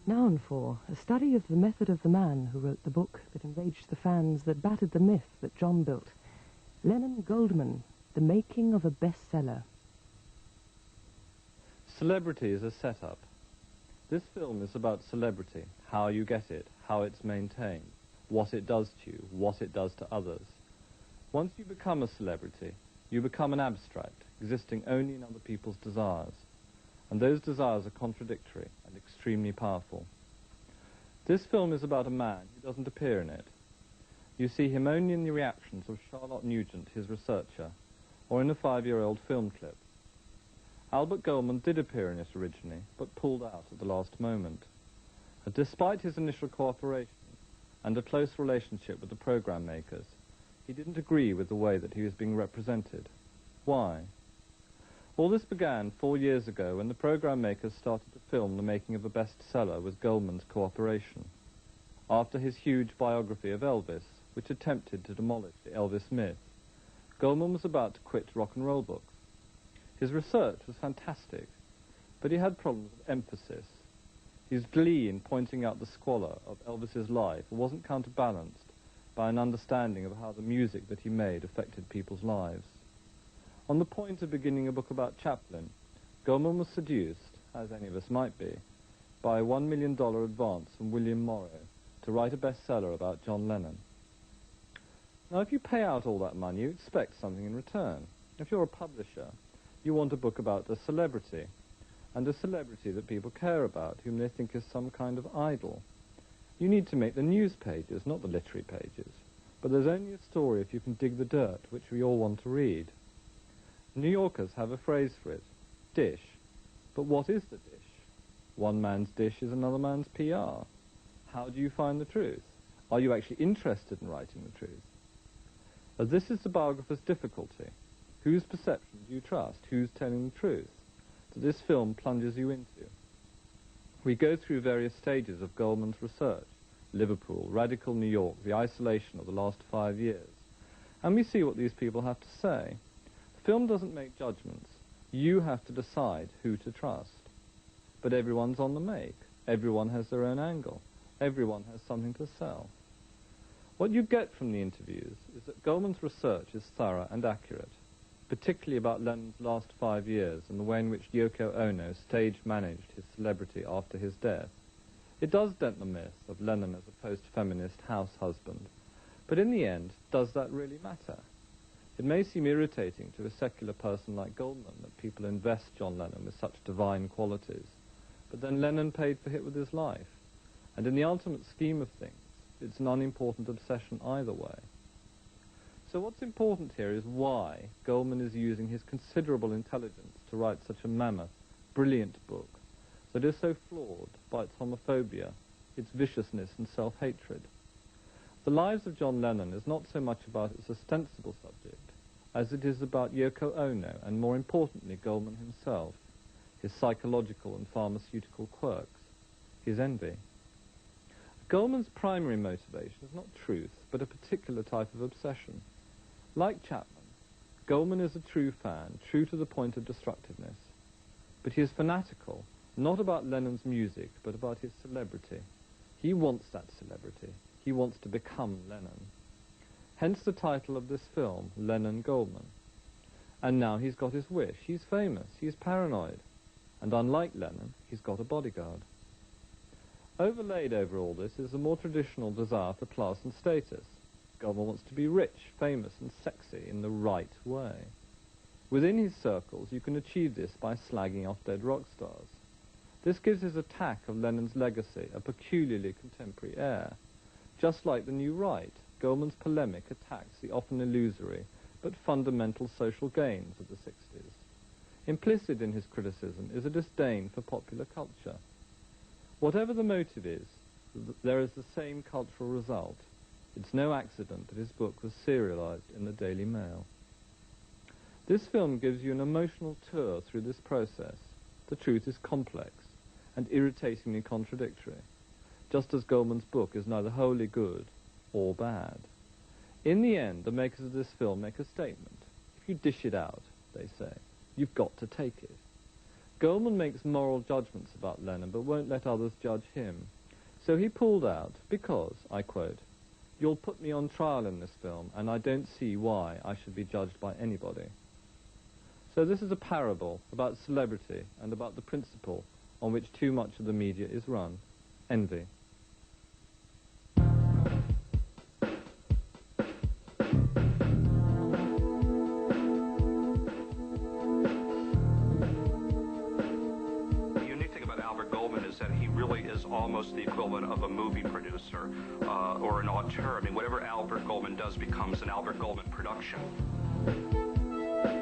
Now and For, a study of the method of the man who wrote the book that enraged the fans, that battered the myth that John built. Lennon Goldman, The Making of a Bestseller. Celebrity is a setup. This film is about celebrity, how you get it, how it's maintained, what it does to you, what it does to others. Once you become a celebrity, you become an abstract, existing only in other people's desires. And those desires are contradictory and extremely powerful. This film is about a man who doesn't appear in it. You see him only in the reactions of Charlotte Nugent, his researcher, or in a 5-year-old film clip. Albert Goldman did appear in it originally, but pulled out at the last moment. And despite his initial cooperation and a close relationship with the program makers, he didn't agree with the way that he was being represented. Why? All this began 4 years ago when the program makers started to film The Making of a Bestseller with Goldman's cooperation. After his huge biography of Elvis, which attempted to demolish the Elvis myth, Goldman was about to quit rock and roll books. His research was fantastic, but he had problems with emphasis. His glee in pointing out the squalor of Elvis's life wasn't counterbalanced by an understanding of how the music that he made affected people's lives. On the point of beginning a book about Chaplin, Goldman was seduced, as any of us might be, by a $1 million advance from William Morrow to write a bestseller about John Lennon. Now, if you pay out all that money, you expect something in return. If you're a publisher, you want a book about a celebrity, and a celebrity that people care about, whom they think is some kind of idol. You need to make the news pages, not the literary pages. But there's only a story if you can dig the dirt, which we all want to read. New Yorkers have a phrase for it, dish. But what is the dish? One man's dish is another man's PR. How do you find the truth? Are you actually interested in writing the truth? As this is the biographer's difficulty. Whose perception do you trust? Who's telling the truth? That this film plunges you into. We go through various stages of Goldman's research. Liverpool, radical New York, the isolation of the last 5 years. And we see what these people have to say. The film doesn't make judgments. You have to decide who to trust. But everyone's on the make. Everyone has their own angle. Everyone has something to sell. What you get from the interviews is that Goldman's research is thorough and accurate, particularly about Lennon's last 5 years and the way in which Yoko Ono stage-managed his celebrity after his death. It does dent the myth of Lennon as a post-feminist house husband, but in the end, does that really matter? It may seem irritating to a secular person like Goldman that people invest John Lennon with such divine qualities, but then Lennon paid for it with his life, and in the ultimate scheme of things, it's an unimportant obsession either way. So what's important here is why Goldman is using his considerable intelligence to write such a mammoth, brilliant book that is so flawed by its homophobia, its viciousness and self-hatred. The Lives of John Lennon is not so much about its ostensible subject as it is about Yoko Ono and, more importantly, Goldman himself, his psychological and pharmaceutical quirks, his envy. Goldman's primary motivation is not truth, but a particular type of obsession. Like Chapman, Goldman is a true fan, true to the point of destructiveness. But he is fanatical, not about Lennon's music, but about his celebrity. He wants that celebrity. He wants to become Lennon. Hence the title of this film, Lennon Goldman. And now he's got his wish. He's famous. He's paranoid. And unlike Lennon, he's got a bodyguard. Overlaid over all this is the more traditional desire for class and status. Goldman wants to be rich, famous, and sexy in the right way. Within his circles, you can achieve this by slagging off dead rock stars. This gives his attack of Lennon's legacy a peculiarly contemporary air. Just like the New Right, Goldman's polemic attacks the often illusory but fundamental social gains of the 60s. Implicit in his criticism is a disdain for popular culture. Whatever the motive is, there is the same cultural result. It's no accident that his book was serialized in the Daily Mail. This film gives you an emotional tour through this process. The truth is complex and irritatingly contradictory, just as Goldman's book is neither wholly good or bad. In the end, the makers of this film make a statement. If you dish it out, they say, you've got to take it. Goldman makes moral judgments about Lennon, but won't let others judge him. So he pulled out because, I quote, "You'll put me on trial in this film, and I don't see why I should be judged by anybody." So this is a parable about celebrity and about the principle on which too much of the media is run: envy. Almost the equivalent of a movie producer or an auteur. I mean, whatever Albert Goldman does becomes an Albert Goldman production.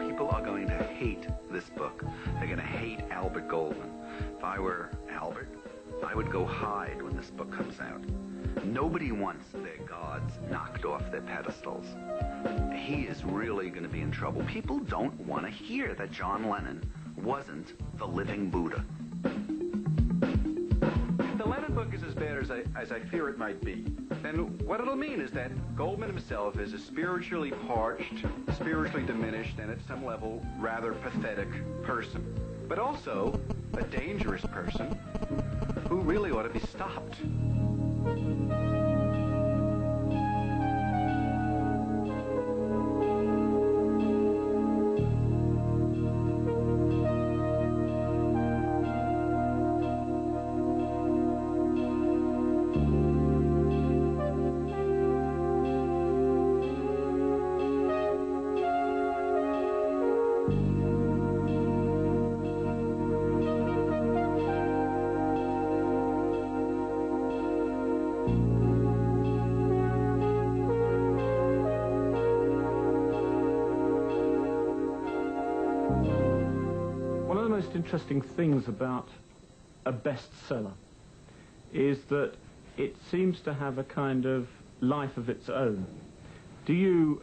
People are going to hate this book. They're going to hate Albert Goldman. If I were Albert, I would go hide when this book comes out. Nobody wants their gods knocked off their pedestals. He is really going to be in trouble. People don't want to hear that John Lennon wasn't the living Buddha. The Lennon book is as bad as I fear it might be. And what it'll mean is that Goldman himself is a spiritually parched, spiritually diminished, and at some level rather pathetic person. But also a dangerous person who really ought to be stopped. Interesting things about a bestseller is that it seems to have a kind of life of its own. Do you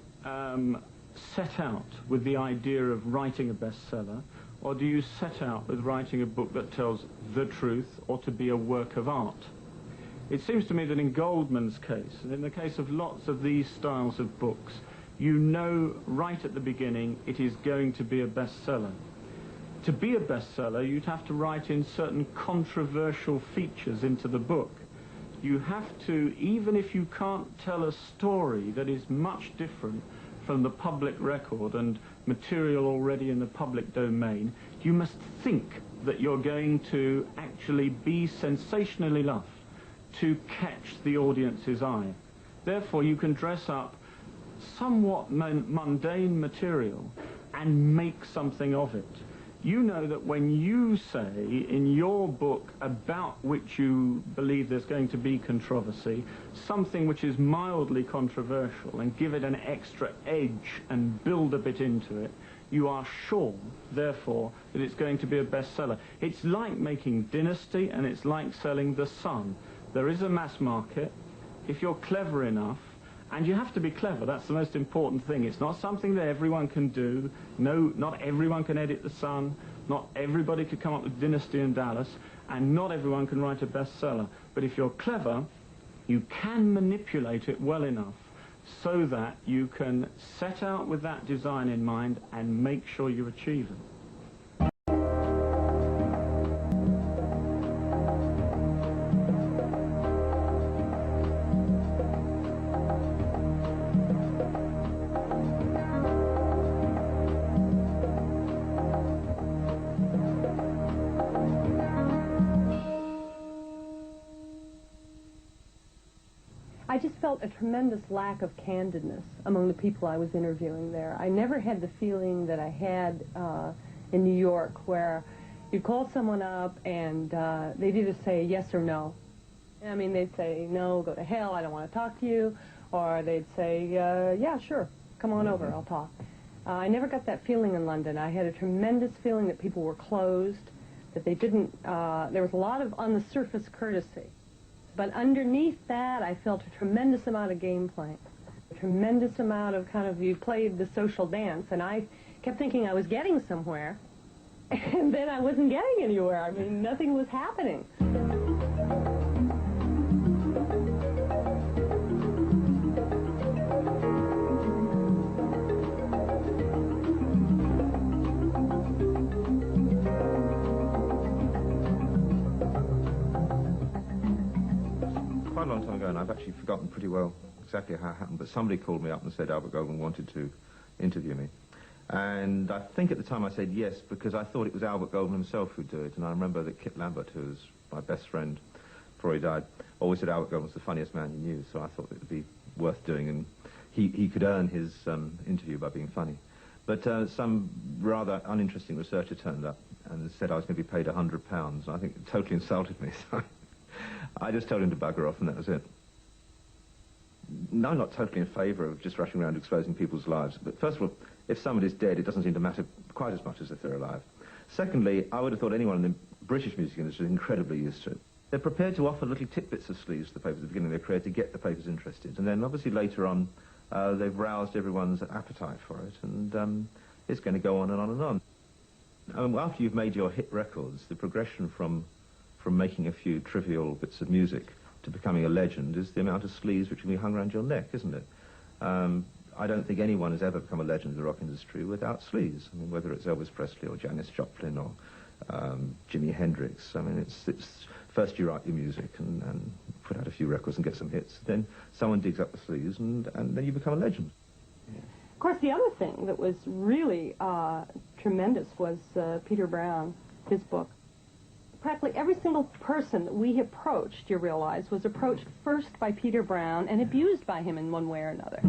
set out with the idea of writing a bestseller, or do you set out with writing a book that tells the truth or to be a work of art? It seems to me that in Goldman's case, and in the case of lots of these styles of books, you know right at the beginning it is going to be a bestseller. To be a bestseller, you'd have to write in certain controversial features into the book. You have to, even if you can't tell a story that is much different from the public record and material already in the public domain, you must think that you're going to actually be sensational enough to catch the audience's eye. Therefore, you can dress up somewhat mundane material and make something of it. You know that when you say in your book about which you believe there's going to be controversy, something which is mildly controversial, and give it an extra edge and build a bit into it, you are sure, therefore, that it's going to be a bestseller. It's like making Dynasty, and it's like selling The Sun. There is a mass market. If you're clever enough, and you have to be clever, that's the most important thing. It's not something that everyone can do. No, not everyone can edit The Sun. Not everybody could come up with Dynasty and Dallas. And not everyone can write a bestseller. But if you're clever, you can manipulate it well enough so that you can set out with that design in mind and make sure you achieve it. I just felt a tremendous lack of candidness among the people I was interviewing there. I never had the feeling that I had in New York, where you'd call someone up and they'd either say yes or no. I mean, they'd say, no, go to hell, I don't want to talk to you, or they'd say, yeah, sure, come on over, I'll talk. I never got that feeling in London. I had a tremendous feeling that people were closed, that they didn't, there was a lot of on-the-surface courtesy. But underneath that, I felt a tremendous amount of game playing, a tremendous amount of kind of, you played the social dance, and I kept thinking I was getting somewhere, and then I wasn't getting anywhere. I mean, nothing was happening. long time ago, and I've actually forgotten pretty well exactly how it happened, but somebody called me up and said Albert Goldman wanted to interview me. And I think at the time I said yes, because I thought it was Albert Goldman himself who'd do it. And I remember that Kit Lambert, who was my best friend before he died, always said Albert Goldman was the funniest man he knew, so I thought it would be worth doing, and he could earn his interview by being funny. But some rather uninteresting researcher turned up and said I was going to be paid £100, and I think it totally insulted me, so I just told him to bugger off, and that was it. No, I'm not totally in favour of just rushing around exposing people's lives, but first of all, if somebody's dead, it doesn't seem to matter quite as much as if they're alive. Secondly, I would have thought anyone in the British music industry is incredibly used to it. They're prepared to offer little tidbits of sleeves to the paper at the beginning of their career to get the papers interested, and then obviously later on they've roused everyone's appetite for it, and it's going to go on and on and on. After you've made your hit records, the progression from making a few trivial bits of music to becoming a legend is the amount of sleeves which can be hung around your neck, isn't it? I don't think anyone has ever become a legend in the rock industry without sleeves. I mean, whether it's Elvis Presley or Janis Joplin or Jimi Hendrix. I mean, it's first you write your music and put out a few records and get some hits. Then someone digs up the sleeves and then you become a legend. Yeah. Of course, the other thing that was really tremendous was Peter Brown, his book. Practically every single person that we approached, you realize, was approached first by Peter Brown and abused by him in one way or another.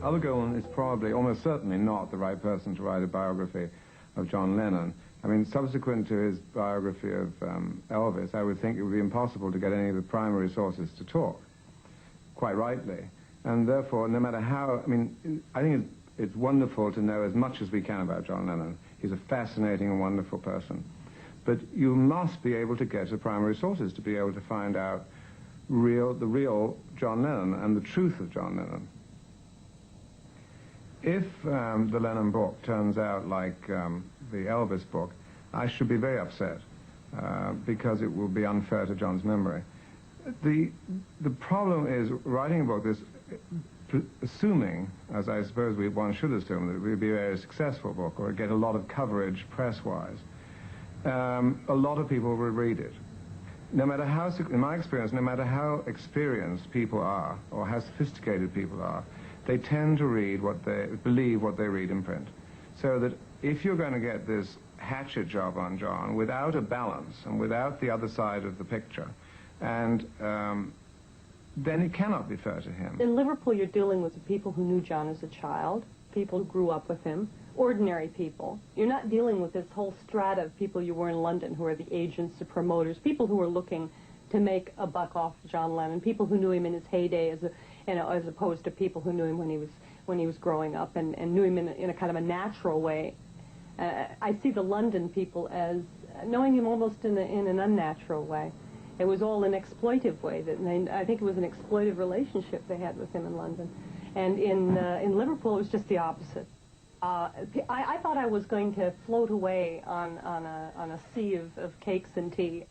Albert Goldman is probably, almost certainly not the right person to write a biography of John Lennon. I mean, subsequent to his biography of Elvis, I would think it would be impossible to get any of the primary sources to talk, quite rightly. And therefore, no matter how, I mean, I think it's wonderful to know as much as we can about John Lennon. He's a fascinating and wonderful person. But you must be able to get to primary sources to be able to find out the real John Lennon and the truth of John Lennon. If the Lennon book turns out like the Elvis book, I should be very upset because it will be unfair to John's memory. The problem is writing a book assuming, as I suppose one should assume, that it will be a very successful book or get a lot of coverage press-wise. A lot of people will read it. No matter how, in my experience, no matter how experienced people are or how sophisticated people are, they tend to believe what they read in print. So that if you're going to get this hatchet job on John without a balance and without the other side of the picture, and then it cannot be fair to him. In Liverpool, you're dealing with the people who knew John as a child, people who grew up with him, ordinary people. You're not dealing with this whole strata of people you were in London who are the agents, the promoters, people who were looking to make a buck off John Lennon, people who knew him in his heyday as opposed to people who knew him when he was growing up and knew him in a kind of a natural way. I see the London people as knowing him almost in an unnatural way. It was all an exploitive way. I think it was an exploitive relationship they had with him in London. And in Liverpool, it was just the opposite. I thought I was going to float away on a sea of cakes and tea.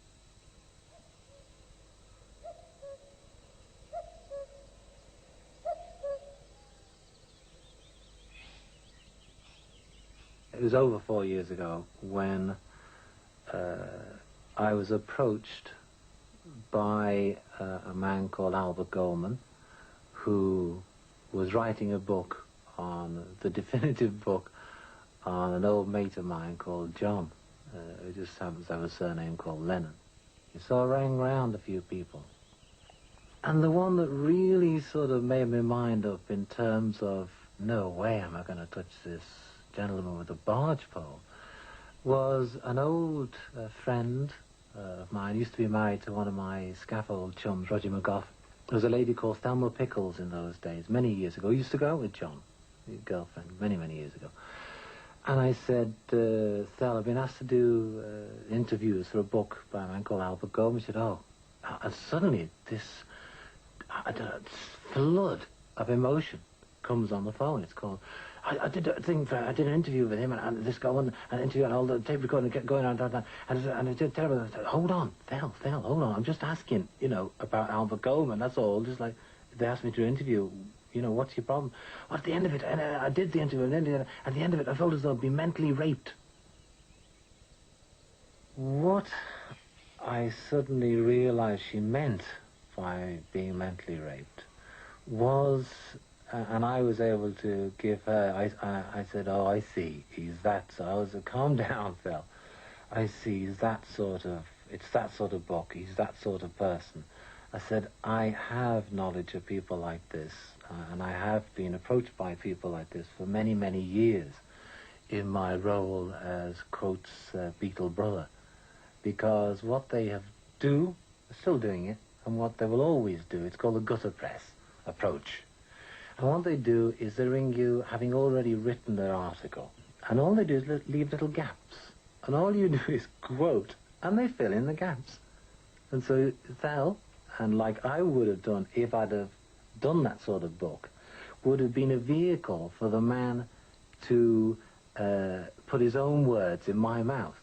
It was over 4 years ago when I was approached by a man called Albert Goldman, who was writing a book the definitive book on an old mate of mine called John, who just happens to have a surname called Lennon. So I rang round a few people. And the one that really sort of made my mind up in terms of, no way am I going to touch this gentleman with a barge pole, was an old friend of mine, used to be married to one of my scaffold chums, Roger McGough. There was a lady called Thelma Pickles in those days, many years ago. Used to go out with John, his girlfriend, many, many years ago. And I said, Thel, I've been asked to do interviews for a book by a man called Albert Goldman. She said, oh. And suddenly I don't know, flood of emotion comes on the phone. It's called, I did a thing for, I did an interview with him, and this guy won an interview, and all the tape recording kept going on, and I did terrible. I said, hold on, Phil, hold on, I'm just asking, you know, about Albert Goldman, that's all. Just like, they asked me to interview, you know, what's your problem? Well, at the end of it, and I did the interview, and at the end of it, I felt as though I'd been mentally raped. What I suddenly realized she meant by being mentally raped was, and I was able to give her, I said, oh, I see, he's that, so I was, calm down, Phil. I see, he's that sort of, it's that sort of book, he's that sort of person. I said, I have knowledge of people like this, and I have been approached by people like this for many, many years in my role as Coates' Beatle brother, because what they have do, they're still doing it, and what they will always do, it's called the gutter press approach. And what they do is they ring you having already written their article, and all they do is leave little gaps, and all you do is quote, and they fill in the gaps. And so they'll, and like I would have done if I'd have done that sort of book, would have been a vehicle for the man to put his own words in my mouth.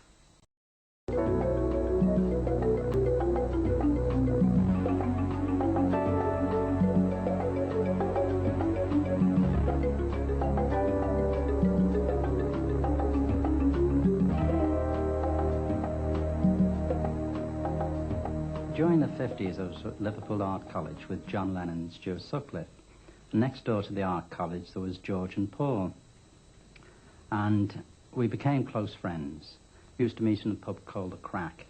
During the 50s, I was at Liverpool Art College with John Lennon and Stuart Sutcliffe. And next door to the Art College, there was George and Paul. And we became close friends. We used to meet in a pub called The Crack,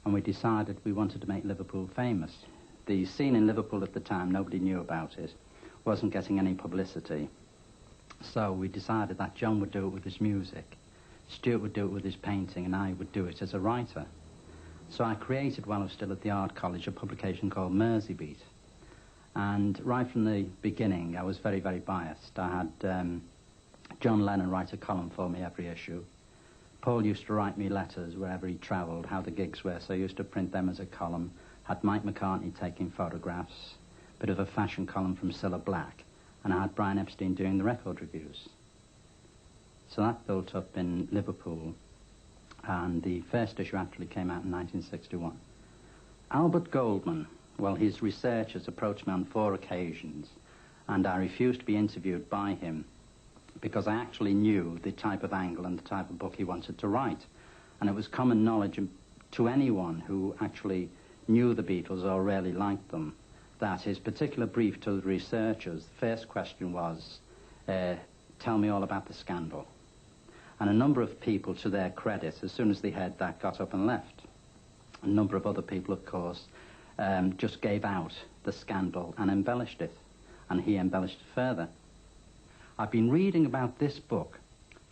and we decided we wanted to make Liverpool famous. The scene in Liverpool at the time, nobody knew about it, wasn't getting any publicity. So we decided that John would do it with his music, Stuart would do it with his painting, and I would do it as a writer. So I created, while I was still at the Art College, a publication called Merseybeat. And right from the beginning, I was very, very biased. I had John Lennon write a column for me every issue. Paul used to write me letters wherever he travelled, how the gigs were, so I used to print them as a column. Had Mike McCartney taking photographs, a bit of a fashion column from Cilla Black, and I had Brian Epstein doing the record reviews. So that built up in Liverpool. And the first issue actually came out in 1961. Albert Goldman, well, his researchers approached me on 4 occasions, and I refused to be interviewed by him because I actually knew the type of angle and the type of book he wanted to write. And it was common knowledge to anyone who actually knew the Beatles or really liked them that his particular brief to the researchers, the first question was, tell me all about the scandal. And a number of people, to their credit, as soon as they heard that, got up and left. A number of other people, of course, just gave out the scandal and embellished it. And he embellished it further. I've been reading about this book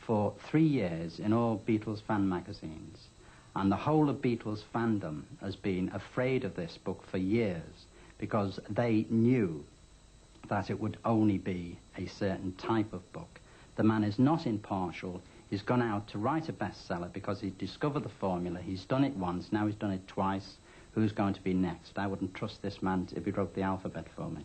for 3 years in all Beatles fan magazines. And the whole of Beatles fandom has been afraid of this book for years because they knew that it would only be a certain type of book. The man is not impartial. He's gone out to write a bestseller because he discovered the formula. He's done it once, now he's done it twice. Who's going to be next? I wouldn't trust this man if he wrote the alphabet for me.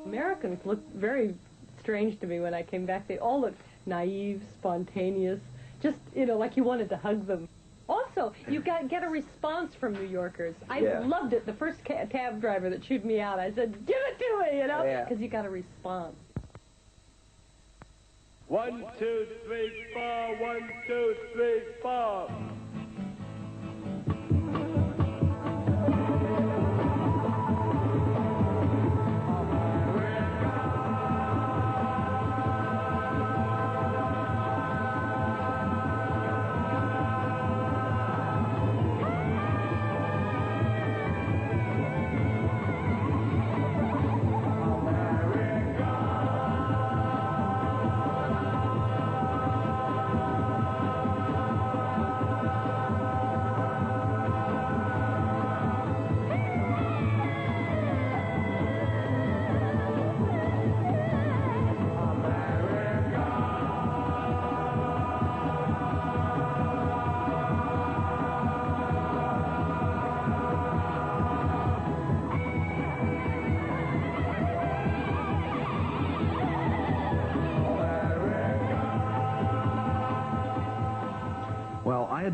Americans looked very strange to me when I came back. They all looked naive, spontaneous, just, you know, like you wanted to hug them. Also, you get a response from New Yorkers. I loved it. The first cab driver that chewed me out, I said, give it to me, you know, because you got a response. 1, 2, 3, 4, 1, 2, 3, 4.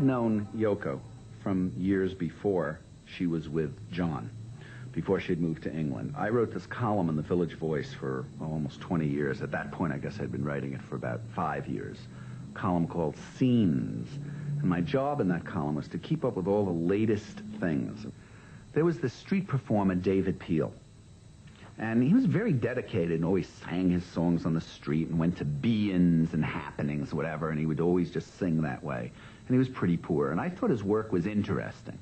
known Yoko from years before she was with John, before she'd moved to England. I wrote this column in the Village Voice for almost 20 years. At that point, I guess I'd been writing it for about 5 years. A column called Scenes. And my job in that column was to keep up with all the latest things. There was this street performer, David Peel. And he was very dedicated and always sang his songs on the street and went to be-ins and happenings, whatever, and he would always just sing that way. And he was pretty poor. And I thought his work was interesting.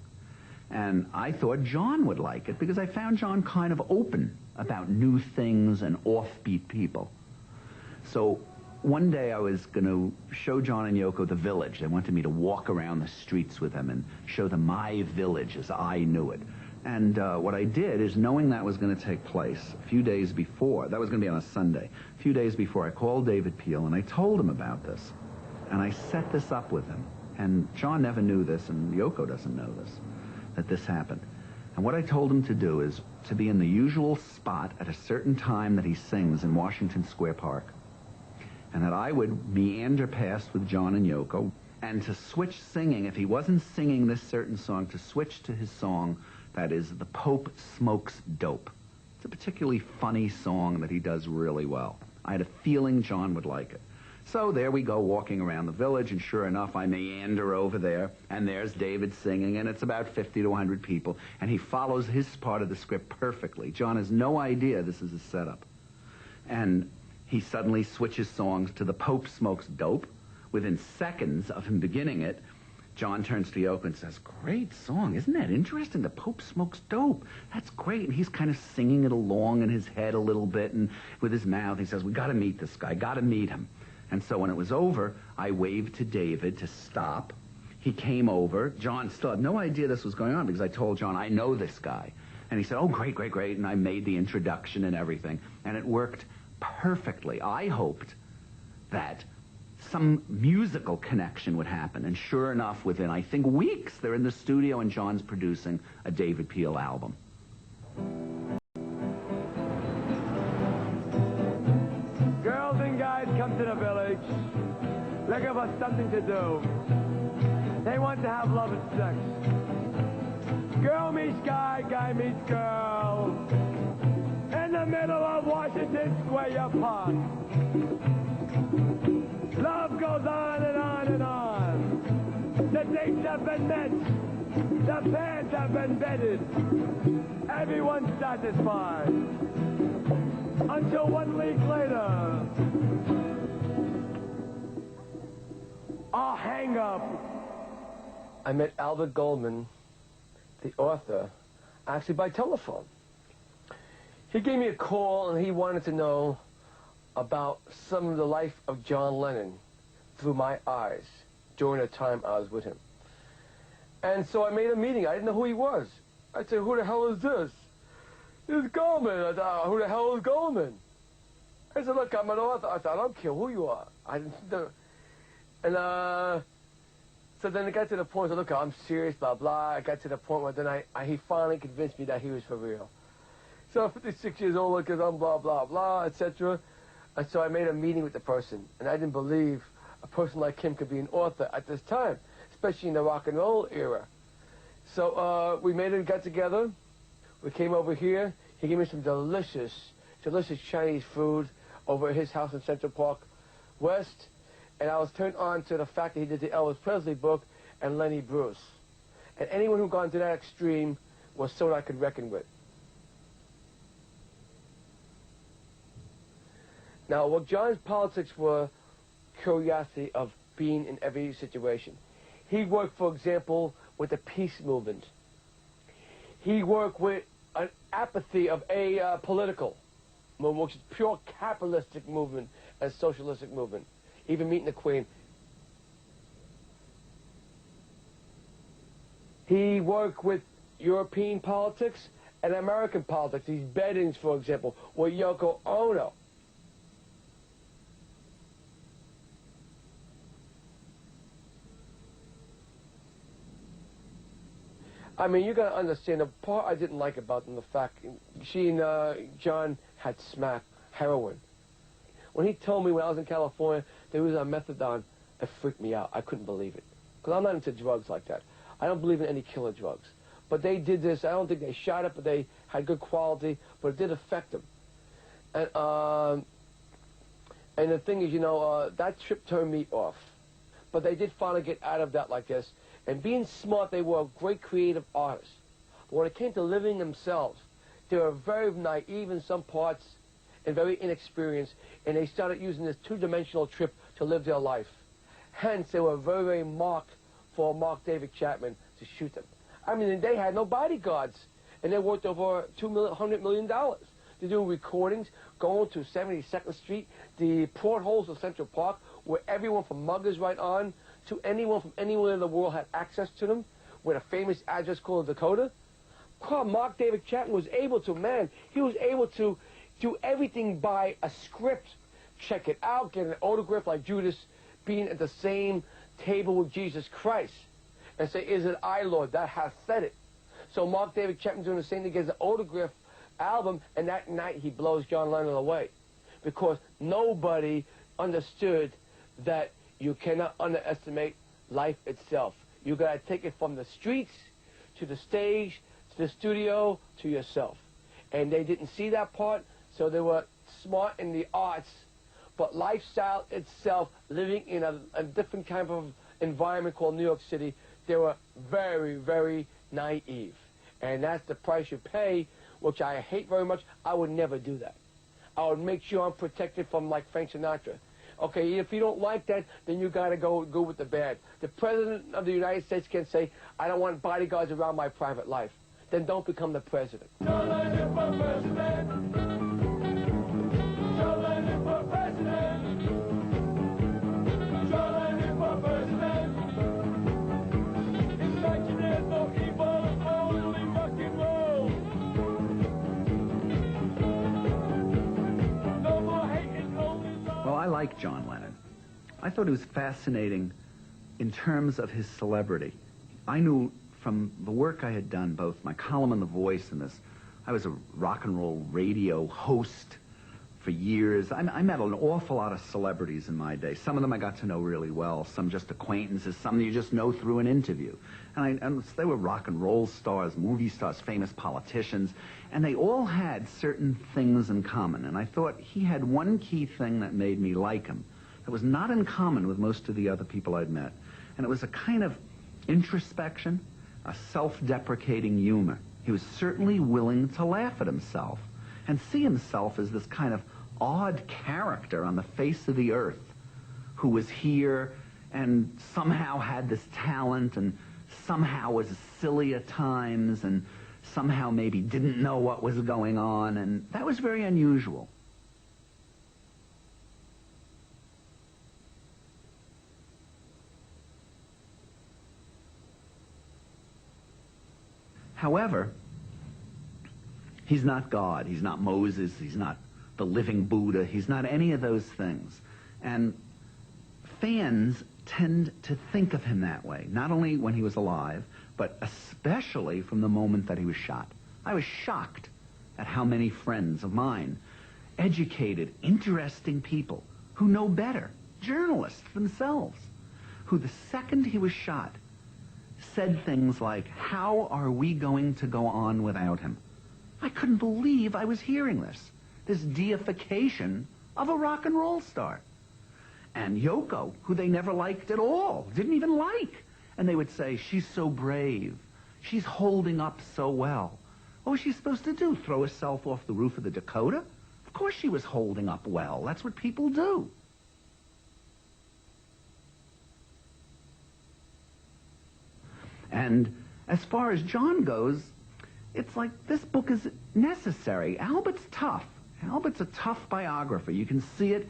And I thought John would like it because I found John kind of open about new things and offbeat people. So one day I was going to show John and Yoko the village. They wanted me to walk around the streets with them and show them my village as I knew it. And what I did is, knowing that was going to take place a few days before, that was going to be on a Sunday, a few days before, I called David Peel and I told him about this. And I set this up with him. And John never knew this, and Yoko doesn't know this, that this happened. And what I told him to do is to be in the usual spot at a certain time that he sings in Washington Square Park. And that I would meander past with John and Yoko, and to switch singing, if he wasn't singing this certain song, to switch to his song that is The Pope Smokes Dope. It's a particularly funny song that he does really well. I had a feeling John would like it. So there we go, walking around the village, and sure enough, I meander over there, and there's David singing, and it's about 50 to 100 people, and he follows his part of the script perfectly. John has no idea this is a setup. And he suddenly switches songs to The Pope Smokes Dope. Within seconds of him beginning it, John turns to Yoko and says, "Great song. Isn't that interesting? The Pope smokes dope. That's great." And he's kind of singing it along in his head a little bit, and with his mouth he says, "We got to meet this guy. Got to meet him." And so when it was over, I waved to David to stop. He came over. John still had no idea this was going on because I told John, "I know this guy." And he said, "Oh, great, great, great." And I made the introduction and everything. And it worked perfectly. I hoped that some musical connection would happen. And sure enough, within, I think, weeks, they're in the studio and John's producing a David Peel album. Girls and guys come to the village looking for something to do. They want to have love and sex. Girl meets guy, guy meets girl. In the middle of Washington Square Park. Love goes on and on and on. The dates have been met. The pants have been bedded. Everyone's satisfied. Until 1 week later, a hang-up. I met Albert Goldman, the author, actually by telephone. He gave me a call and he wanted to know about some of the life of John Lennon through my eyes during the time I was with him. And so I made a meeting. I didn't know who he was. I said, "Who the hell is this?" "It's Goldman." I thought, "Who the hell is Goldman?" I said, "Look, I'm an author." I said, "I don't care who you are." I didn't know. And so then it got to the point, so look, I'm serious, blah, blah. I got to the point where then he finally convinced me that he was for real. So I'm 56 years old, because I'm blah, blah, blah, etc. And so I made a meeting with the person, and I didn't believe a person like him could be an author at this time, especially in the rock and roll era. So we got together. We came over here. He gave me some delicious, delicious Chinese food over at his house in Central Park West. And I was turned on to the fact that he did the Elvis Presley book and Lenny Bruce. And anyone who got to that extreme was someone I could reckon with. Now, what John's politics were curiosity of being in every situation. He worked, for example, with the peace movement. He worked with an apathy of a political movement, which is pure capitalistic movement and socialistic movement. Even meeting the Queen. He worked with European politics and American politics. These beddings, for example, with Yoko Ono. I mean, you got to understand, the part I didn't like about them, the fact she and John had smack heroin. When he told me when I was in California that he was on methadone, it freaked me out. I couldn't believe it. because I'm not into drugs like that. I don't believe in any killer drugs. But they did this. I don't think they shot it, but they had good quality, but it did affect them. And the thing is, that trip turned me off. But they did finally get out of that like this. And being smart, they were great creative artists. But when it came to living themselves, they were very naive in some parts and very inexperienced. And they started using this two-dimensional trip to live their life. Hence, they were very, very marked for Mark David Chapman to shoot them. I mean, they had no bodyguards. And they worth over $100 million. They're doing recordings, going to 72nd Street, the portholes of Central Park, where everyone from muggers right on to anyone from anywhere in the world had access to them, with a famous address called Dakota. Mark David Chapman was able to, he was able to do everything by a script. Check it out, get an autograph like Judas being at the same table with Jesus Christ. And say, "Is it I, Lord, that hath said it?" So Mark David Chapman doing the same thing, gets an autograph album, and that night he blows John Lennon away. Because nobody understood that you cannot underestimate life itself. You got to take it from the streets to the stage, to the studio, to yourself. And they didn't see that part, so they were smart in the arts, but lifestyle itself, living in a different kind of environment called New York City, they were very, very naive. And that's the price you pay, which I hate very much. I would never do that. I would make sure I'm protected from, like, Frank Sinatra. Okay, if you don't like that, then you got to go with the bad. The President of the United States can say, "I don't want bodyguards around my private life." Then don't become the president. Well, I like John Lennon. I thought he was fascinating in terms of his celebrity. I knew from the work I had done, both my column in The Voice and this, I was a rock and roll radio host for years. I met an awful lot of celebrities in my day. Some of them I got to know really well, some just acquaintances, some you just know through an interview. And they were rock and roll stars, movie stars, famous politicians, and they all had certain things in common. And I thought he had one key thing that made me like him that was not in common with most of the other people I'd met. And it was a kind of introspection, a self-deprecating humor. He was certainly willing to laugh at himself and see himself as this kind of odd character on the face of the earth who was here and somehow had this talent and somehow was silly at times and somehow maybe didn't know what was going on, and that was very unusual. However, he's not God, he's not Moses, he's not the living Buddha, he's not any of those things. And fans tend to think of him that way, not only when he was alive, but especially from the moment that he was shot. I was shocked at how many friends of mine, educated, interesting people, who know better, journalists themselves, who the second he was shot said things like, "How are we going to go on without him?" I couldn't believe I was hearing this deification of a rock and roll star. And Yoko, who they never liked at all, didn't even like. And they would say, "She's so brave. She's holding up so well." What was she supposed to do, throw herself off the roof of the Dakota? Of course she was holding up well. That's what people do. And as far as John goes, it's like this book is necessary. Albert's tough. Albert's a tough biographer. You can see it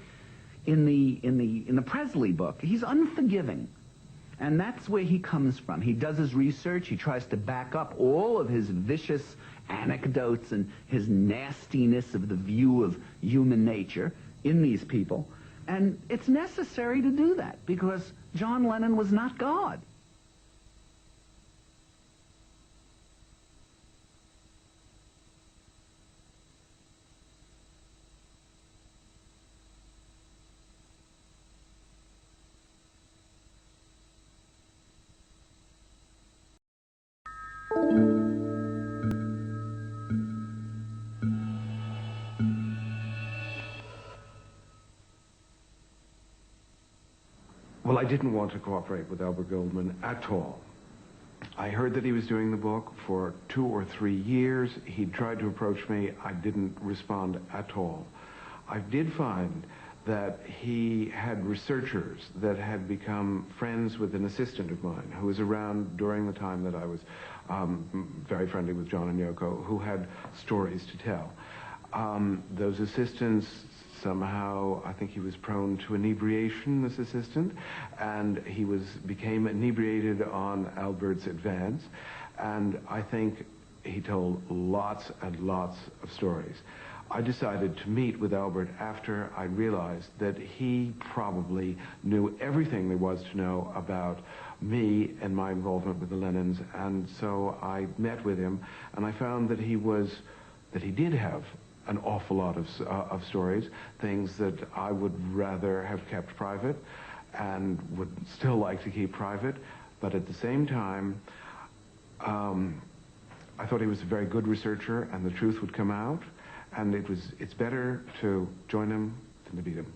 in the Presley book. He's unforgiving. And that's where he comes from. He does his research. He tries to back up all of his vicious anecdotes and his nastiness of the view of human nature in these people. And it's necessary to do that because John Lennon was not God. Well, I didn't want to cooperate with Albert Goldman at all. I heard that he was doing the book for 2 or 3 years. He tried to approach me. I didn't respond at all. I did find that he had researchers that had become friends with an assistant of mine who was around during the time that I was very friendly with John and Yoko, who had stories to tell. Those assistants, somehow, I think he was prone to inebriation, this assistant, and he became inebriated on Albert's advance, and I think he told lots and lots of stories. I decided to meet with Albert after I realized that he probably knew everything there was to know about me and my involvement with the Lennons, and so I met with him, and I found that he did have an awful lot of stories, things that I would rather have kept private and would still like to keep private, but at the same time, I thought he was a very good researcher and the truth would come out, and it's better to join him than to beat him.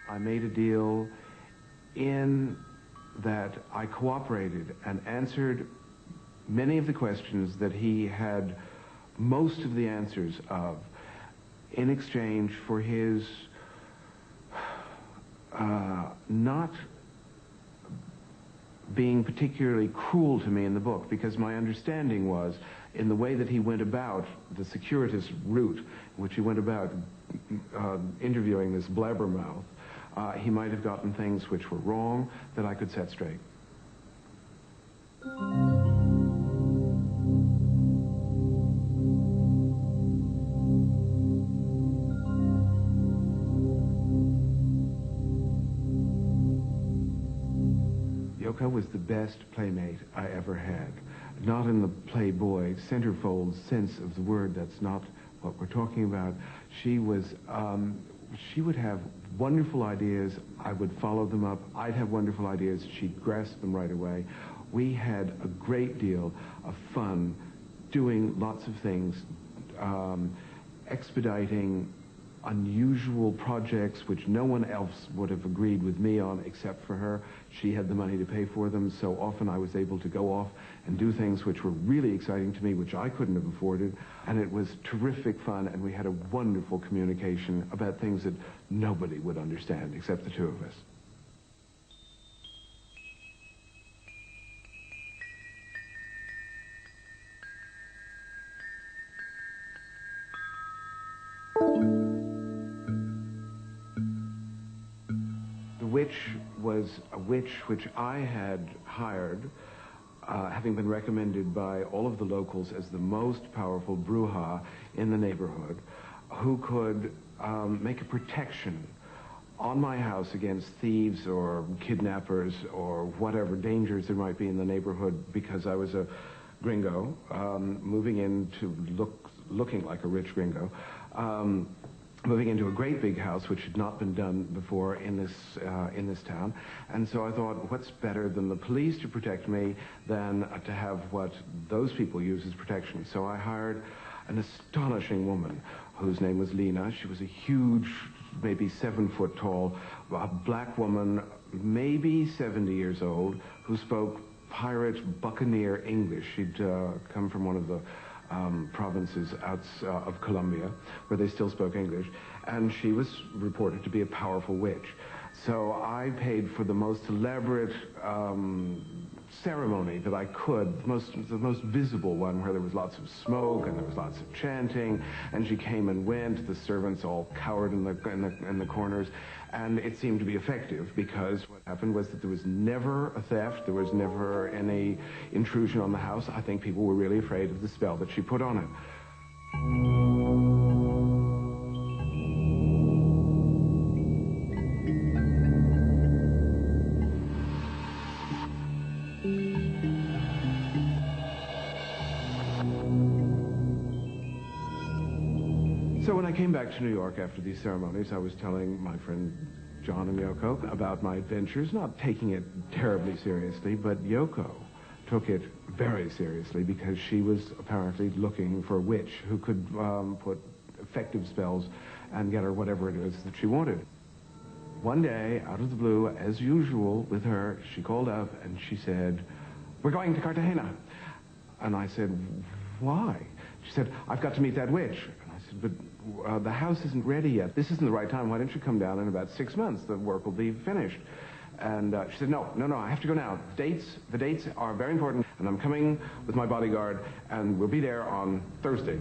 I made a deal in that I cooperated and answered many of the questions that he had most of the answers of in exchange for his not being particularly cruel to me in the book, because my understanding was in the way that he went about the circuitous route in which he went about interviewing this blabbermouth, he might have gotten things which were wrong that I could set straight. Yoko was the best playmate I ever had. Not in the Playboy centerfold sense of the word, that's not what we're talking about. She would have wonderful ideas, I would follow them up. I'd have wonderful ideas, she'd grasp them right away. We had a great deal of fun doing lots of things, expediting unusual projects which no one else would have agreed with me on except for her. She had the money to pay for them, so often I was able to go off and do things which were really exciting to me, which I couldn't have afforded, and it was terrific fun, and we had a wonderful communication about things that nobody would understand except the two of us. Was a witch which I had hired, having been recommended by all of the locals as the most powerful bruja in the neighborhood, who could make a protection on my house against thieves or kidnappers or whatever dangers there might be in the neighborhood, because I was a gringo, moving into looking like a rich gringo, moving into a great big house which had not been done before in this town. And so I thought, what's better than the police to protect me than to have what those people use as protection? So I hired an astonishing woman whose name was Lena. She was a huge, maybe 7 foot tall, black woman, maybe 70 years old, who spoke pirate buccaneer English. She'd come from one of the provinces out of Colombia, where they still spoke English, and she was reported to be a powerful witch. So I paid for the most elaborate ceremony that I could, the most visible one, where there was lots of smoke and there was lots of chanting, and she came and went. The servants all cowered in the corners, and it seemed to be effective, because what happened was that there was never a theft, there was never any intrusion on the house. I think people were really afraid of the spell that she put on it. So when I came back to New York after these ceremonies, I was telling my friend John and Yoko about my adventures, not taking it terribly seriously, but Yoko took it very seriously because she was apparently looking for a witch who could put effective spells and get her whatever it is that she wanted. One day, out of the blue, as usual with her, she called up and she said, "We're going to Cartagena." And I said, "Why?" She said, "I've got to meet that witch." And I said, "But the house isn't ready yet. This isn't the right time. Why don't you come down in about 6 months? The work will be finished." And she said, no, I have to go now. The dates are very important, and I'm coming with my bodyguard, and we'll be there on Thursday.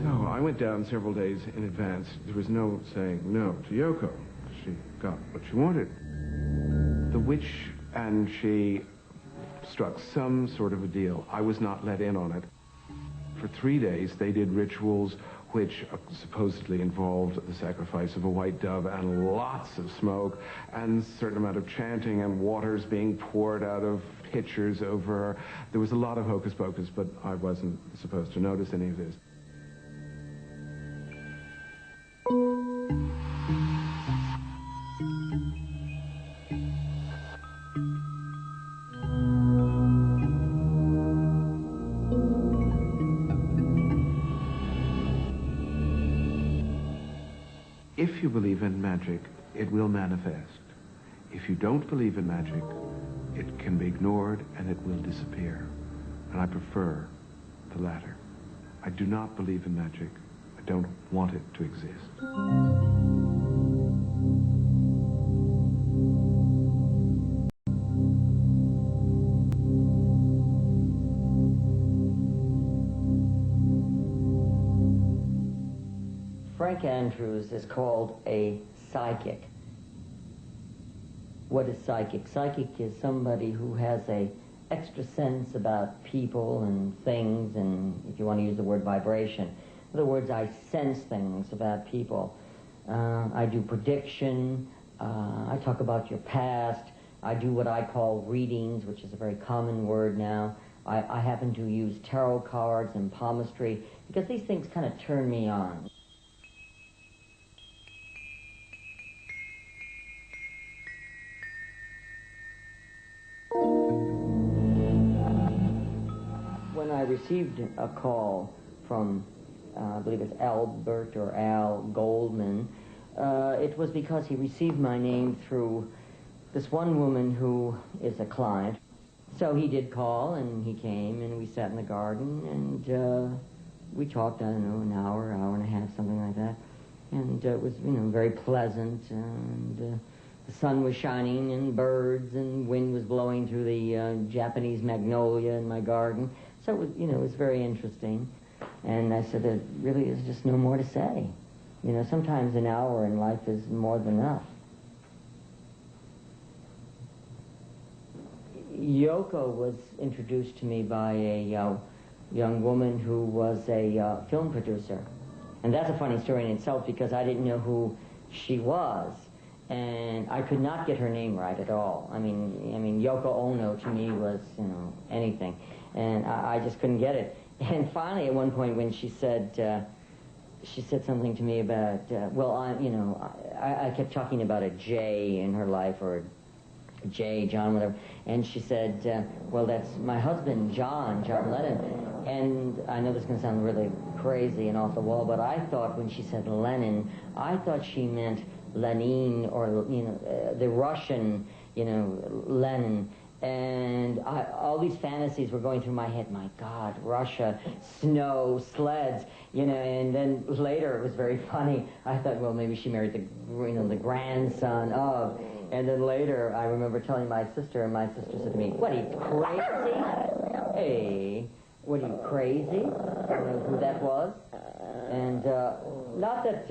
So I went down several days in advance. There was no saying no to Yoko. She got what she wanted. The witch and she struck some sort of a deal. I was not let in on it. For 3 days, they did rituals which supposedly involved the sacrifice of a white dove and lots of smoke and a certain amount of chanting and waters being poured out of pitchers over her. There was a lot of hocus pocus, but I wasn't supposed to notice any of this. If you believe in magic, it will manifest. If you don't believe in magic, it can be ignored and it will disappear. And I prefer the latter. I do not believe in magic. I don't want it to exist. Frank Andrews is called a psychic. What is psychic? Psychic is somebody who has a extra sense about people and things, and if you want to use the word vibration. In other words, I sense things about people. I do prediction. I talk about your past. I do what I call readings, which is a very common word now. I happen to use tarot cards and palmistry because these things kind of turn me on. When I received a call from, I believe it's Albert or Al Goldman, it was because he received my name through this one woman who is a client. So he did call, and he came, and we sat in the garden, and we talked, I don't know, an hour, hour and a half, something like that. And it was, very pleasant, and the sun was shining, and birds, and wind was blowing through the Japanese magnolia in my garden. So it was, it was very interesting. And I said, there really is just no more to say. Sometimes an hour in life is more than enough. Yoko was introduced to me by a young woman who was a film producer. And that's a funny story in itself because I didn't know who she was. And I could not get her name right at all. I mean, Yoko Ono to me was, anything. And I just couldn't get it. And finally, at one point when she said something to me about, I kept talking about a J in her life, or J, John, whatever. And she said, well, that's my husband, John Lennon. And I know this is going to sound really crazy and off the wall, but I thought when she said Lennon, I thought she meant Lenin, or, the Russian, Lenin. And all these fantasies were going through my head. My God, Russia, snow, sleds, and then later it was very funny. I thought, well, maybe she married the grandson of. And then later I remember telling my sister, and my sister said to me, what, are you crazy? Hey, what, are you crazy? I don't know who that was. And not that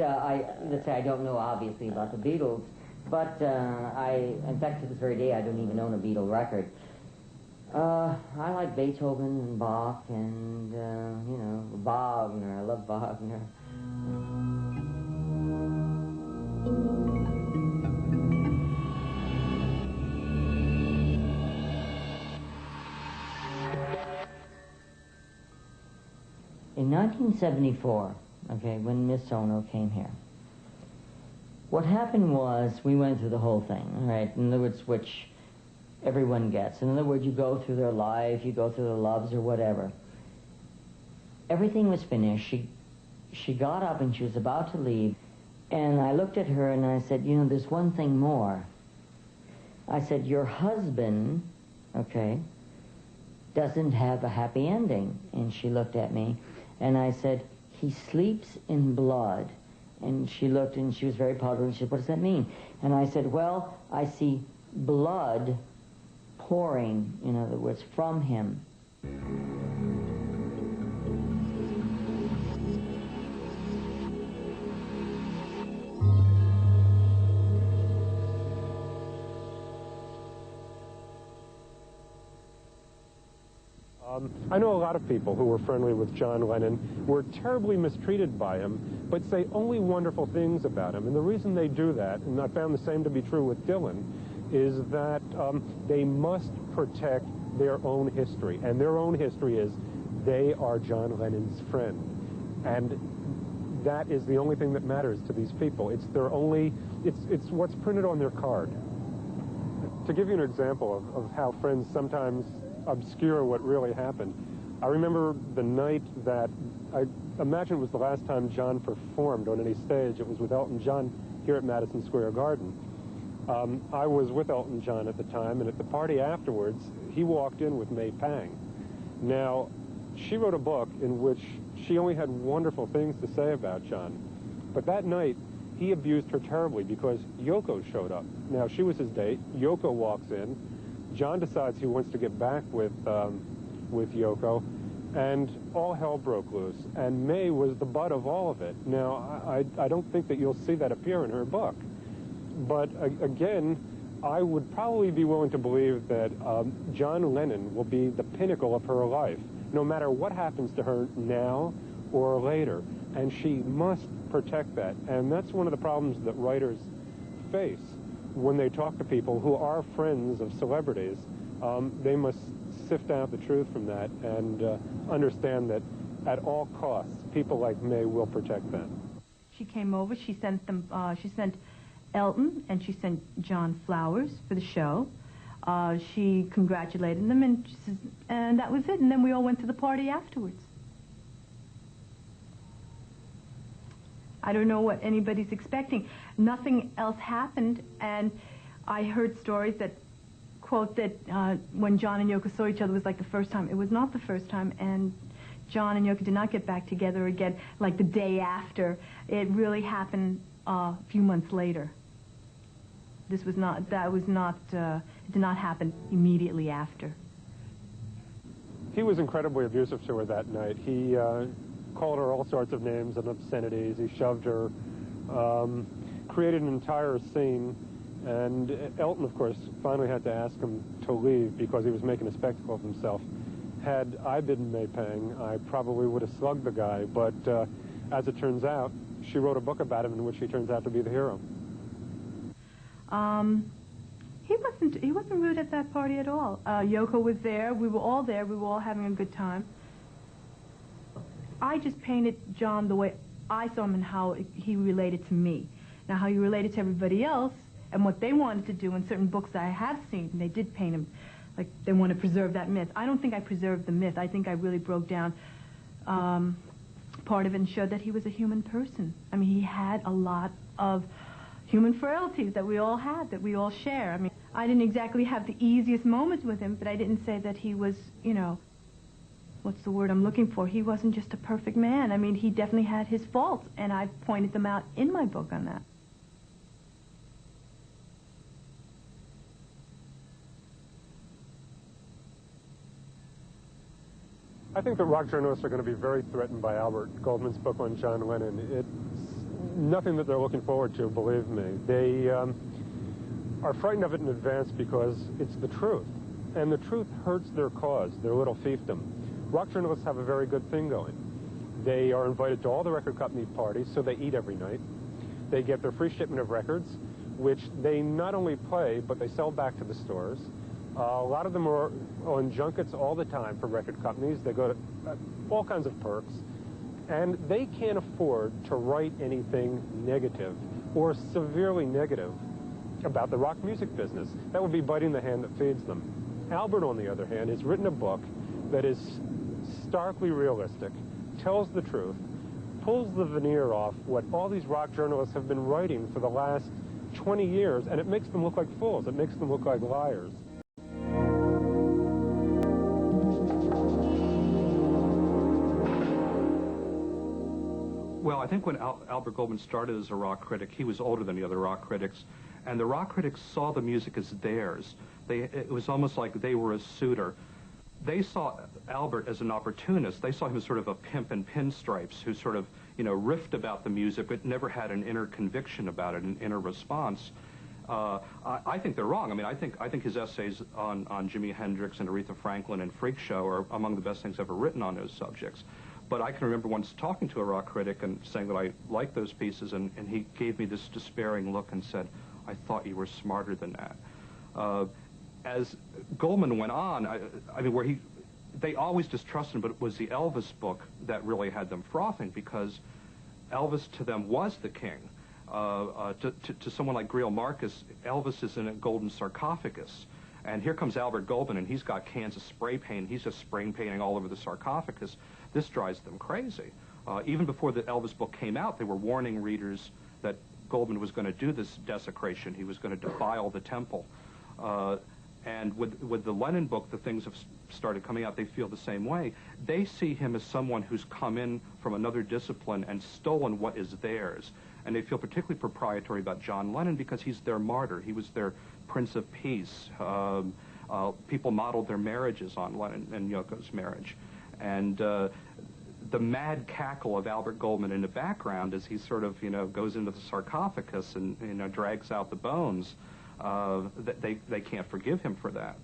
let's say I don't know obviously about the Beatles, but in fact, to this very day, I don't even own a Beatle record. I like Beethoven and Bach and, Wagner. I love Wagner. 1974, okay, when Miss Ono came here, what happened was we went through the whole thing, all right? In other words, which everyone gets. In other words, you go through their life, you go through their loves or whatever. Everything was finished. She got up and she was about to leave, and I looked at her and I said, you know, there's one thing more. I said, your husband, okay, doesn't have a happy ending. And she looked at me, and I said, he sleeps in blood. And she looked, and she was very puzzled, and she said, what does that mean? And I said, well, I see blood pouring, in other words, from him. I know a lot of people who were friendly with John Lennon were terribly mistreated by him, but say only wonderful things about him. And the reason they do that, and I found the same to be true with Dylan, is that they must protect their own history. And their own history is they are John Lennon's friend. And that is the only thing that matters to these people. It's their only, it's what's printed on their card. To give you an example of how friends sometimes obscure what really happened, I remember the night that, I imagine it was the last time John performed on any stage. It was with Elton John here at Madison Square Garden. I was with Elton John at the time, and at the party afterwards, he walked in with May Pang. Now, she wrote a book in which she only had wonderful things to say about John. But that night, he abused her terribly because Yoko showed up. Now, she was his date. Yoko walks in. John decides he wants to get back with Yoko, and all hell broke loose. And May was the butt of all of it. Now, I don't think that you'll see that appear in her book. But again, I would probably be willing to believe that John Lennon will be the pinnacle of her life, no matter what happens to her now or later. And she must protect that. And that's one of the problems that writers face when they talk to people who are friends of celebrities. They must sift out the truth from that and understand that at all costs, people like May will protect them. She came over, she sent them, she sent Elton and she sent John flowers for the show. She congratulated them, and that was it. And then we all went to the party afterwards. I don't know what anybody's expecting. Nothing else happened, and I heard stories that quote that when John and Yoko saw each other was like the first time. It was not the first time, and John and Yoko did not get back together again like the day after. It really happened a few months later. This was not, that was not, it did not happen immediately after. He was incredibly abusive to her that night. He called her all sorts of names and obscenities. He shoved her, created an entire scene, and Elton, of course, finally had to ask him to leave because he was making a spectacle of himself. Had I been May Pang, I probably would have slugged the guy, but as it turns out, she wrote a book about him in which he turns out to be the hero. He wasn't rude at that party at all. Yoko was there. We were all there. We were all having a good time. I just painted John the way I saw him and how he related to me. Now, how he related to everybody else and what they wanted to do in certain books that I have seen, and they did paint him like they want to preserve that myth. I don't think I preserved the myth. I think I really broke down part of it and showed that he was a human person. I mean, he had a lot of human frailties that we all had, that we all share. I mean, I didn't exactly have the easiest moments with him, but I didn't say that he was, you know, what's the word I'm looking for? He wasn't just a perfect man. I mean, he definitely had his faults, and I pointed them out in my book on that. I think that rock journalists are going to be very threatened by Albert Goldman's book on John Lennon. It's nothing that they're looking forward to, believe me. They are frightened of it in advance because it's the truth. And the truth hurts their cause, their little fiefdom. Rock journalists have a very good thing going. They are invited to all the record company parties, so they eat every night. They get their free shipment of records, which they not only play, but they sell back to the stores. A lot of them are on junkets all the time for record companies. They go to all kinds of perks. And they can't afford to write anything negative or severely negative about the rock music business. That would be biting the hand that feeds them. Albert, on the other hand, has written a book that is starkly realistic, tells the truth, pulls the veneer off what all these rock journalists have been writing for the last 20 years, and it makes them look like fools. It makes them look like liars. Well, I think when Albert Goldman started as a rock critic, he was older than the other rock critics, and the rock critics saw the music as theirs. It was almost like they were a suitor. They saw Albert as an opportunist. They saw him as sort of a pimp in pinstripes who sort of, you know, riffed about the music but never had an inner conviction about it, an inner response. I think they're wrong. I mean, I think his essays on Jimi Hendrix and Aretha Franklin and Freak Show are among the best things ever written on those subjects. But I can remember once talking to a rock critic and saying that I liked those pieces, and he gave me this despairing look and said, "I thought you were smarter than that." As Goldman went on, I mean, they always distrusted him, but it was the Elvis book that really had them frothing, because Elvis to them was the king. To someone like Greil Marcus, Elvis is in a golden sarcophagus. And here comes Albert Goldman, and he's got cans of spray paint. He's just spray painting all over the sarcophagus. This drives them crazy. Even before the Elvis book came out, they were warning readers that Goldman was going to do this desecration. He was going to defile the temple. And with the Lennon book, the things have started coming out. They feel the same way. They see him as someone who's come in from another discipline and stolen what is theirs. And they feel particularly proprietary about John Lennon because he's their martyr. He was their Prince of Peace. People modeled their marriages on Lennon and Yoko's marriage. And the mad cackle of Albert Goldman in the background as he sort of, goes into the sarcophagus and, drags out the bones, they can't forgive him for that.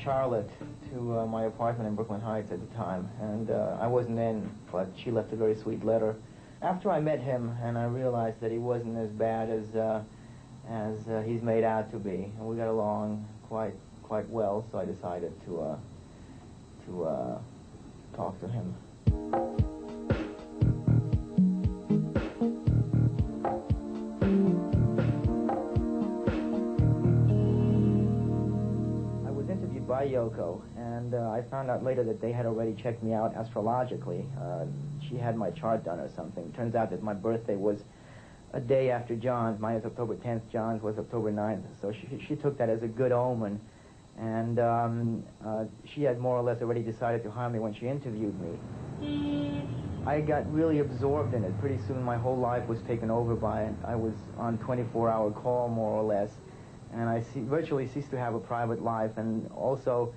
Charlotte to my apartment in Brooklyn Heights at the time, and I wasn't in, but she left a very sweet letter. After I met him, and I realized that he wasn't as bad as he's made out to be, and we got along quite well, so I decided to talk to him. By Yoko, and I found out later that they had already checked me out astrologically. She had my chart done or something. It turns out that my birthday was a day after John's. Mine is October 10th, John's was October 9th, so she took that as a good omen, and she had more or less already decided to hire me when she interviewed me. I got really absorbed in it. Pretty soon my whole life was taken over by it. I was on 24-hour call, more or less, and I virtually ceased to have a private life, and also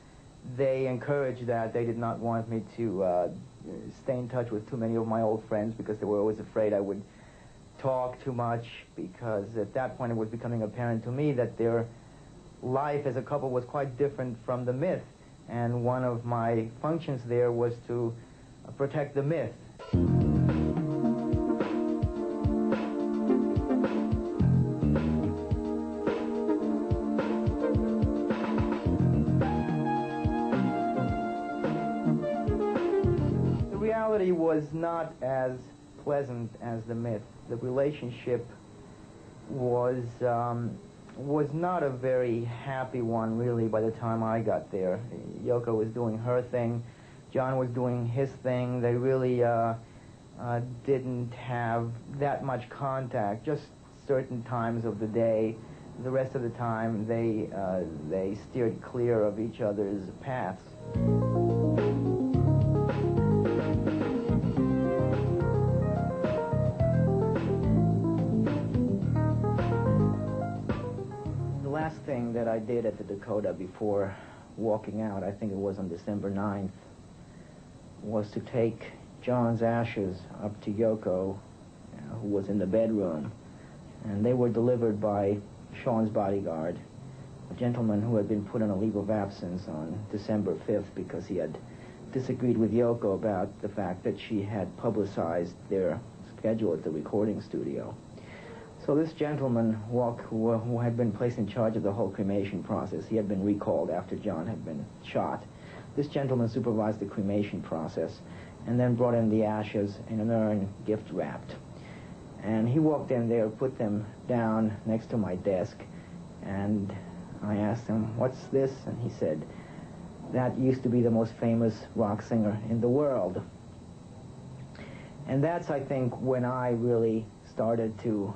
they encouraged that. They did not want me to stay in touch with too many of my old friends because they were always afraid I would talk too much, because at that point it was becoming apparent to me that their life as a couple was quite different from the myth, and one of my functions there was to protect the myth. Was not as pleasant as the myth. The relationship was not a very happy one, really, by the time I got there. Yoko was doing her thing, John was doing his thing. They really didn't have that much contact, just certain times of the day. The rest of the time, they steered clear of each other's paths. thing that I did at the Dakota before walking out, I think it was on December 9th, was to take John's ashes up to Yoko, who was in the bedroom, and they were delivered by Sean's bodyguard, a gentleman who had been put on a leave of absence on December 5th because he had disagreed with Yoko about the fact that she had publicized their schedule at the recording studio. So this gentleman, who had been placed in charge of the whole cremation process, he had been recalled after John had been shot. This gentleman supervised the cremation process and then brought in the ashes in an urn gift-wrapped. And he walked in there, put them down next to my desk, and I asked him, "What's this?" And he said, "That used to be the most famous rock singer in the world." And that's, I think, when I really started to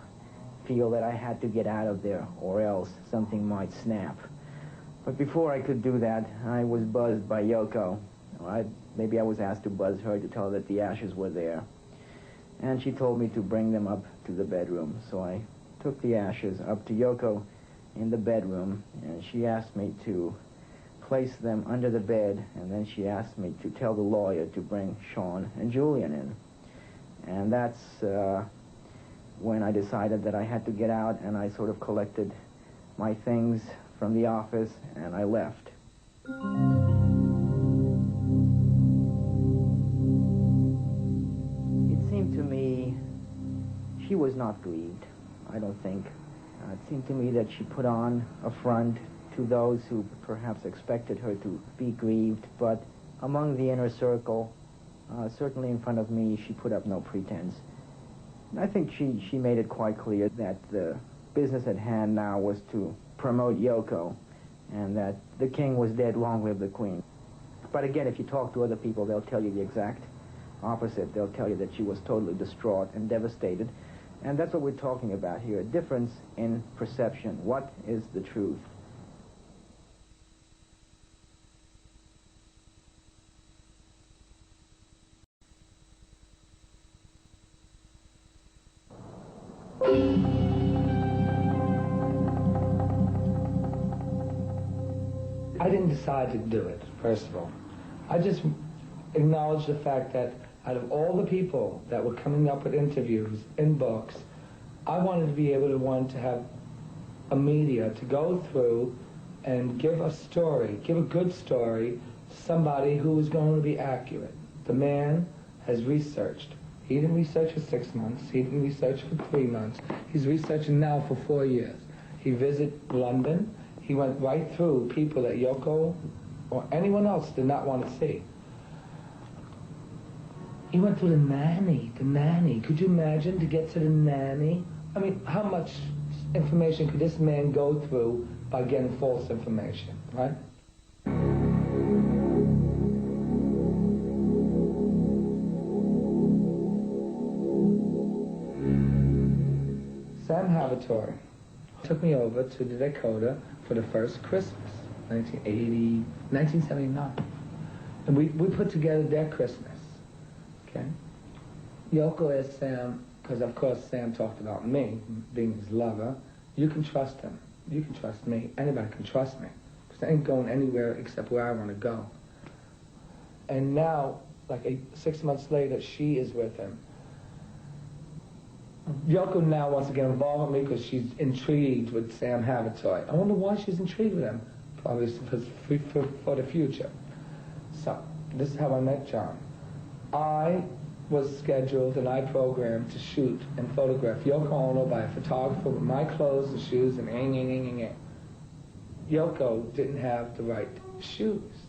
feel that I had to get out of there, or else something might snap. But before I could do that, I was buzzed by Yoko. Maybe I was asked to buzz her to tell her that the ashes were there. And she told me to bring them up to the bedroom. So I took the ashes up to Yoko in the bedroom, and she asked me to place them under the bed, and then she asked me to tell the lawyer to bring Sean and Julian in. And that's when I decided that I had to get out, and I sort of collected my things from the office, and I left. It seemed to me she was not grieved, I don't think. It seemed to me that she put on a front to those who perhaps expected her to be grieved, but among the inner circle, certainly in front of me, she put up no pretense. I think she made it quite clear that the business at hand now was to promote Yoko, and that the king was dead, long live the queen. But again, if you talk to other people, they'll tell you the exact opposite. They'll tell you that she was totally distraught and devastated. And that's what we're talking about here, a difference in perception. What is the truth? I didn't decide to do it, first of all. I just acknowledged the fact that out of all the people that were coming up with interviews in books, I wanted to be able to have a media to go through and give a story, give a good story to somebody who was going to be accurate. The man has researched. He didn't research for 6 months. He didn't research for 3 months. He's researching now for 4 years. He visited London. He went right through people that Yoko or anyone else did not want to see. He went through the nanny. Could you imagine to get to the nanny? I mean, how much information could this man go through by getting false information, right? Sam Havadtoy took me over to the Dakota for the first Christmas, 1979. And we put together their Christmas, okay? Yoko asked Sam, because of course Sam talked about me, being his lover, you can trust him, you can trust me, anybody can trust me, because I ain't going anywhere except where I want to go. And now, like 6 months later, she is with him. Yoko now wants to get involved with me because she's intrigued with Sam Havadtoy. I wonder why she's intrigued with him. Probably for the future. So, this is how I met John. I was scheduled and I programmed to shoot and photograph Yoko Ono by a photographer with my clothes and shoes and Yoko didn't have the right shoes.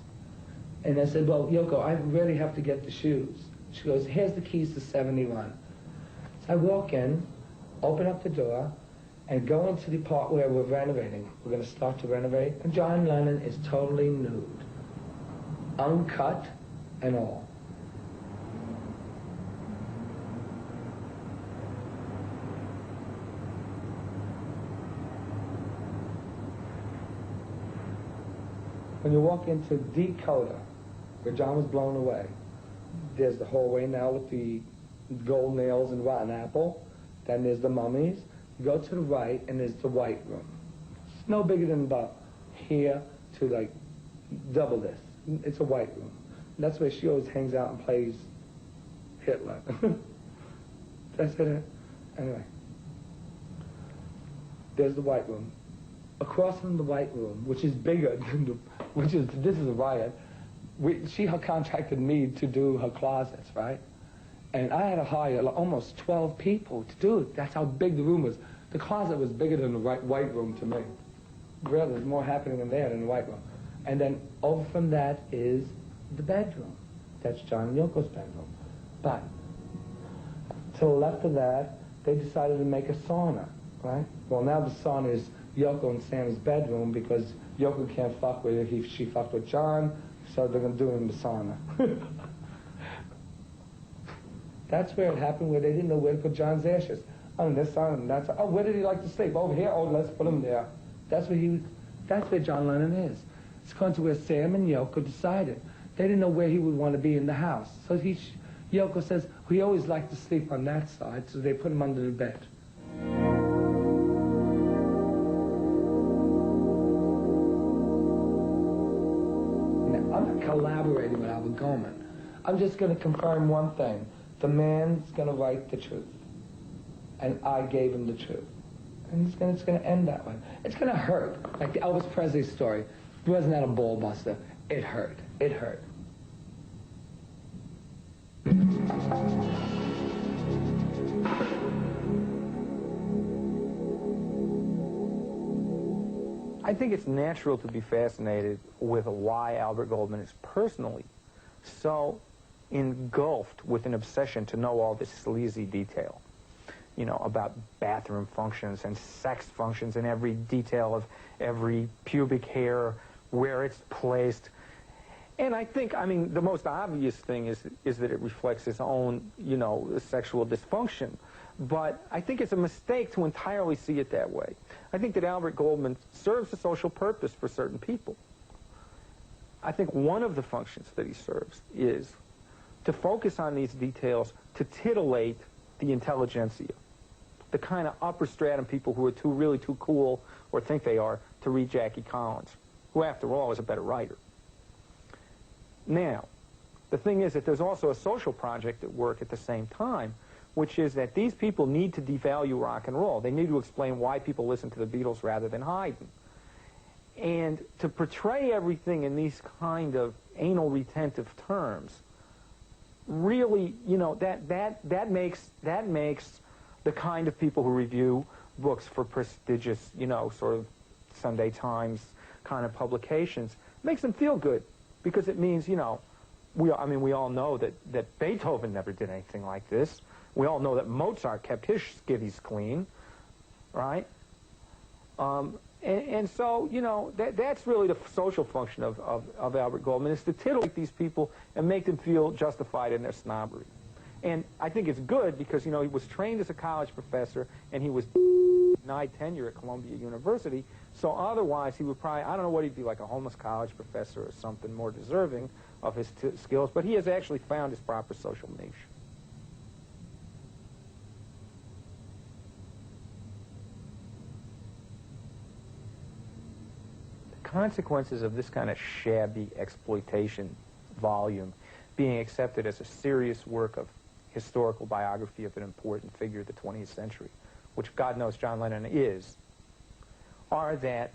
And I said, well, Yoko, I really have to get the shoes. She goes, here's the keys to 71. I walk in, open up the door, and go into the part where we're renovating. We're going to start to renovate. And John Lennon is totally nude, uncut and all. When you walk into Dakota, where John was blown away, there's the hallway now with the gold nails and rotten apple. Then there's the mummies. You go to the right, and there's the white room. no bigger than about here to like double this. It's a white room. That's where she always hangs out and plays Hitler. That's it. Anyway, there's the white room. Across from the white room, which is bigger than the, this is a riot. She contracted me to do her closets, right? And I had to hire like almost 12 people to do it. That's how big the room was. The closet was bigger than the white room to me. Really, there's more happening in there than the white room. And then over from that is the bedroom. That's John and Yoko's bedroom. But to the left of that, they decided to make a sauna, right? Well, now the sauna is Yoko and Sam's bedroom because Yoko can't fuck with it. She fucked with John, so they're going to do it in the sauna. That's where it happened, where they didn't know where to put John's ashes. Oh, this sauna, and that's, oh, where did he like to sleep? Over here? Oh, let's put him there. That's where John Lennon is. It's going to where Sam and Yoko decided. They didn't know where he would want to be in the house. So Yoko says, he always liked to sleep on that side, so they put him under the bed. Now, I'm not collaborating with Albert Goldman. I'm just going to confirm one thing. The man's going to write the truth. And I gave him the truth. And it's going to end that way. It's going to hurt. Like the Elvis Presley story. It wasn't that a ball buster. It hurt. It hurt. I think it's natural to be fascinated with why Albert Goldman is personally so engulfed with an obsession to know all this sleazy detail. You know, about bathroom functions and sex functions and every detail of every pubic hair, where it's placed. And I think, I mean, the most obvious thing is that it reflects his own, you know, sexual dysfunction. But I think it's a mistake to entirely see it that way. I think that Albert Goldman serves a social purpose for certain people. I think one of the functions that he serves is to focus on these details to titillate the intelligentsia, the kind of upper stratum people who are really too cool, or think they are, to read Jackie Collins, who, after all, is a better writer. Now, the thing is that there's also a social project at work at the same time, which is that these people need to devalue rock and roll. They need to explain why people listen to the Beatles rather than Haydn. And to portray everything in these kind of anal retentive terms, really, you know, that makes the kind of people who review books for prestigious, you know, sort of Sunday Times kind of publications, makes them feel good, because it means, you know, we all know that Beethoven never did anything like this. We all know that Mozart kept his skivvies clean, right? And so, you know, that's really the social function of Albert Goldman, is to titillate these people and make them feel justified in their snobbery. And I think it's good because, you know, he was trained as a college professor and he was denied tenure at Columbia University, so otherwise he would probably, I don't know what he'd be, like a homeless college professor or something more deserving of his skills, but he has actually found his proper social niche. Consequences of this kind of shabby exploitation volume being accepted as a serious work of historical biography of an important figure of the 20th century, which God knows John Lennon is, are that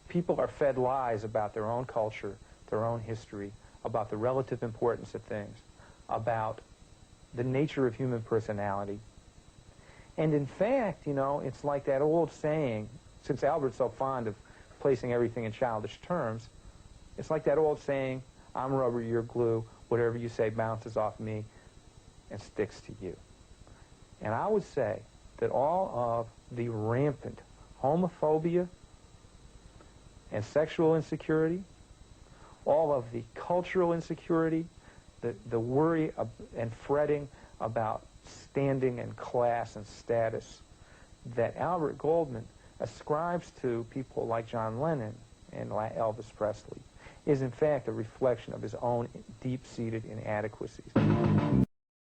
people are fed lies about their own culture, their own history, about the relative importance of things, about the nature of human personality. And in fact, you know, it's like that old saying, since Albert's so fond of placing everything in childish terms, it's like that old saying, I'm rubber, you're glue, whatever you say bounces off me and sticks to you. And I would say that all of the rampant homophobia and sexual insecurity, all of the cultural insecurity, the worry and fretting about standing and class and status that Albert Goldman ascribes to people like John Lennon and Elvis Presley is in fact a reflection of his own deep-seated inadequacies.